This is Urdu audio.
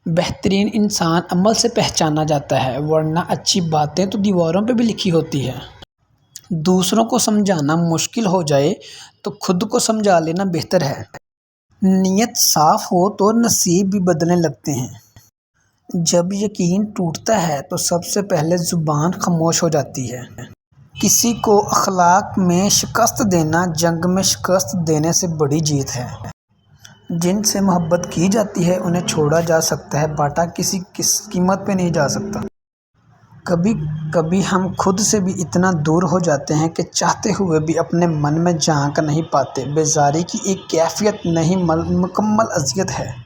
بہترین انسان عمل سے پہچانا جاتا ہے، ورنہ اچھی باتیں تو دیواروں پہ بھی لکھی ہوتی ہے۔ دوسروں کو سمجھانا مشکل ہو جائے تو خود کو سمجھا لینا بہتر ہے۔ نیت صاف ہو تو نصیب بھی بدلنے لگتے ہیں۔ جب یقین ٹوٹتا ہے تو سب سے پہلے زبان خاموش ہو جاتی ہے۔ کسی کو اخلاق میں شکست دینا جنگ میں شکست دینے سے بڑی جیت ہے۔ جن سے محبت کی جاتی ہے انہیں چھوڑا جا سکتا ہے، بانٹا کسی قیمت پہ نہیں جا سکتا۔ کبھی کبھی ہم خود سے بھی اتنا دور ہو جاتے ہیں کہ چاہتے ہوئے بھی اپنے من میں جھانک نہیں پاتے۔ بیزاری کی ایک کیفیت نہیں، مکمل اذیت ہے۔